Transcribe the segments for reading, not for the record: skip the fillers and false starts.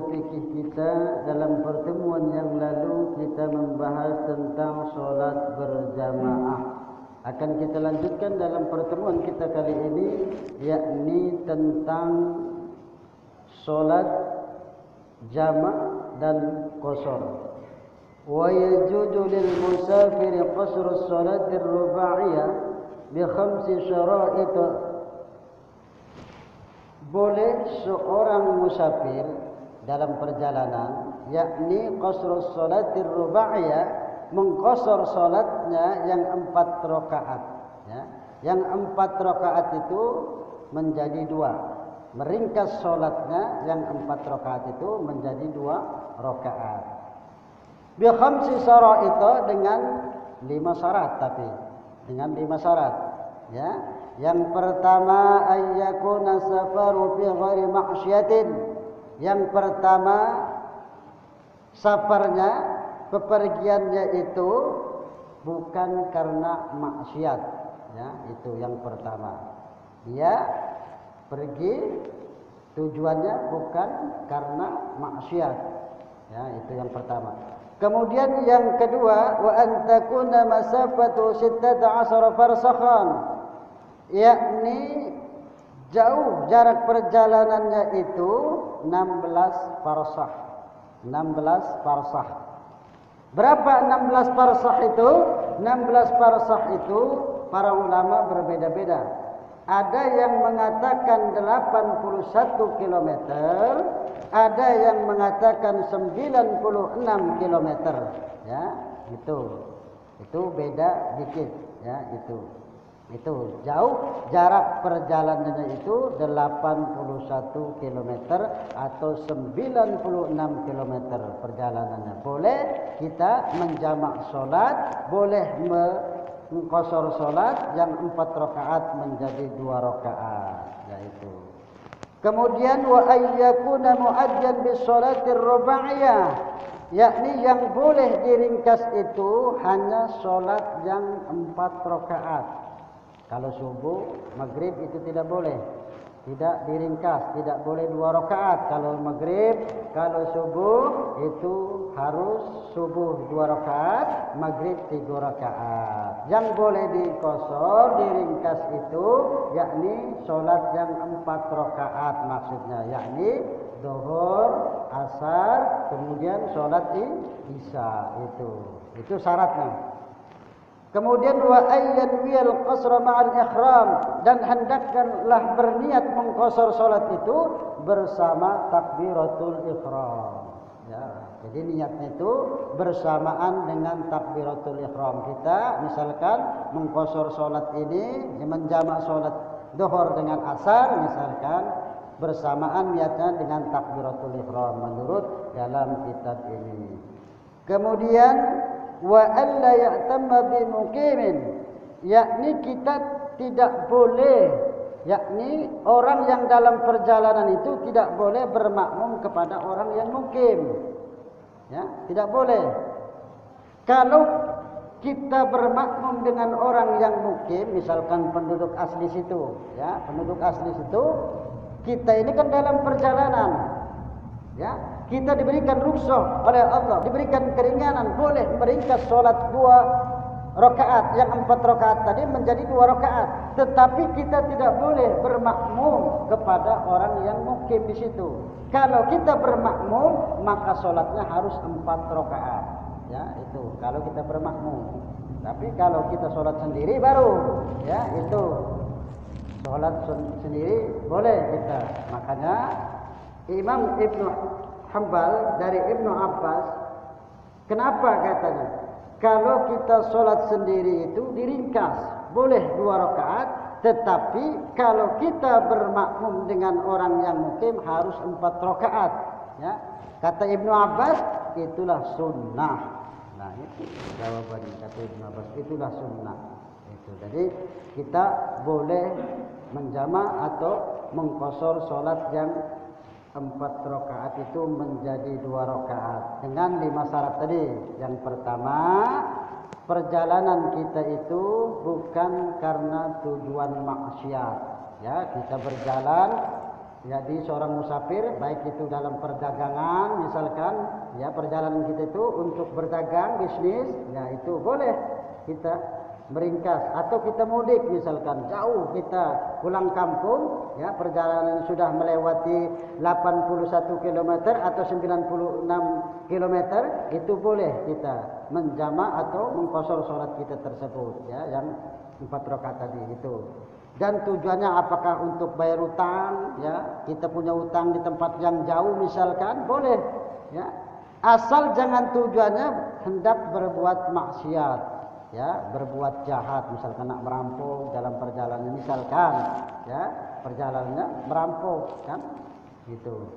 ilmu fikih kita. Dalam pertemuan yang lalu kita membahas tentang solat berjamaah. Akan kita lanjutkan dalam pertemuan kita kali ini, yakni tentang solat jamak dan qasar. Wa yajuzu lil musafir qasr as-salat ar-rubaiyah bi 5 syara'it. Boleh seorang musafir dalam perjalanan, yakni qasrus salatir rubaiyah, mengqasar salatnya yang 4 rakaat, ya. Yang 4 rakaat itu menjadi 2. Meringkas salatnya yang 4 rakaat itu menjadi 2 rakaat. Bi 5 syara'it, dengan 5 syarat, tapi dengan 5 syarat, ya. Yang pertama, ayyakuna safaru fi ghairi ma'syiatin. Yang pertama, safarnya, bepergiannya itu bukan karena maksiat, ya, itu yang pertama. Dia pergi tujuannya bukan karena maksiat, ya, itu yang pertama. Kemudian yang kedua, wa an takuna masafatu 16 farsakhan, yakni jauh jarak perjalanannya itu 16 farsah. 16 farsah. Berapa 16 farsah itu? 16 farsah itu para ulama berbeda-beda. Ada yang mengatakan 81 km, ada yang mengatakan 96 km, ya, itu beda dikit, ya, itu jauh jarak perjalanannya itu 81 km atau 96 km perjalanannya. Boleh kita menjamak solat, boleh mengqasar solat yang 4 rakaat menjadi 2 rakaat, yaitu. Kemudian wa ayyakuna muaddan bis salatir rubaiyah, yakni yang boleh diringkas itu hanya solat yang 4 rakaat. Kalau subuh, maghrib itu tidak boleh, tidak diringkas, tidak boleh 2 rakaat. Kalau maghrib, kalau subuh itu harus subuh 2 rakaat, maghrib 3 rakaat. Yang boleh diqasar, diringkas itu yakni solat yang 4 rakaat maksudnya, yakni zuhur, asar, kemudian solat isya, itu syaratnya. Kemudian wa ayyanwiyal qasra ma'al ihram, dan hendakkanlah berniat mengqasar salat itu bersama takbiratul ihram, ya. Jadi niatnya itu bersamaan dengan takbiratul ihram. Kita misalkan mengqasar salat ini, menjamak salat zuhur dengan asar misalkan, bersamaan niatnya dengan takbiratul ihram menurut dalam kitab ini. Kemudian wa alla ya'tamma bi muqimin, yakni kita tidak boleh, yakni orang yang dalam perjalanan itu tidak boleh bermakmum kepada orang yang mukim, ya, tidak boleh. Kalau kita bermakmum dengan orang yang mukim, misalkan penduduk asli situ, ya, penduduk asli situ, kita ini kan dalam perjalanan, ya, kita diberikan rukhsah oleh Allah, diberikan keringanan, boleh meringkas solat 2 rakaat, yang 4 rakaat tadi menjadi 2 rakaat. Tetapi kita tidak boleh bermakmum kepada orang yang mukim di situ. Kalau kita bermakmum, maka solatnya harus 4 rakaat, ya, itu kalau kita bermakmum. Tapi kalau kita solat sendiri baru, ya, itu solat sendiri boleh kita. Makanya Imam Ibnu Hanbal dari Ibnu Abbas, kenapa katanya? Kalau kita sholat sendiri itu diringkas, boleh 2 rakaat, tetapi kalau kita bermakmum dengan orang yang mukim harus 4 rakaat, ya. Kata Ibnu Abbas, itulah sunnah. Nah, itu jawabannya, kata Ibnu Abbas, itulah sunnah. Itu. Jadi kita boleh menjamak atau mengqasar sholat yang 4 rakaat itu menjadi 2 rakaat dengan 5 syarat tadi. Yang pertama, perjalanan kita itu bukan karena tujuan maksiat, ya, kita berjalan Jadi seorang musafir baik itu dalam perdagangan misalkan ya perjalanan kita itu untuk berdagang bisnis ya itu boleh kita meringkas atau kita mudik misalkan jauh kita pulang kampung ya perjalanan sudah melewati 81 km atau 96 km itu boleh kita menjama atau mengqashar salat kita tersebut ya yang 4 rakaat tadi itu. Dan tujuannya apakah untuk bayar utang ya kita punya utang di tempat yang jauh misalkan boleh ya asal jangan tujuannya hendak berbuat maksiat ya berbuat jahat misalkan nak merampok dalam perjalanan misalkan ya perjalanannya merampok kan gitu.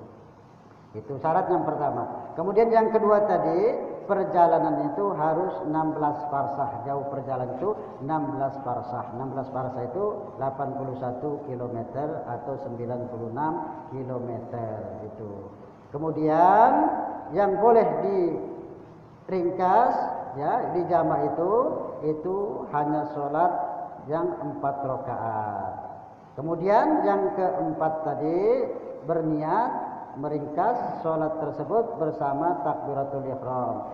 Itu syarat yang pertama. Kemudian yang kedua tadi, perjalanan itu harus 16 farsah. Jauh perjalanan itu 16 farsah. 16 farsah itu 81 km atau 96 km itu. Kemudian yang boleh diringkas ya di jamaah itu hanya sholat yang 4 rakaat. Kemudian yang keempat tadi berniat meringkas sholat tersebut bersama takbiratul ihram.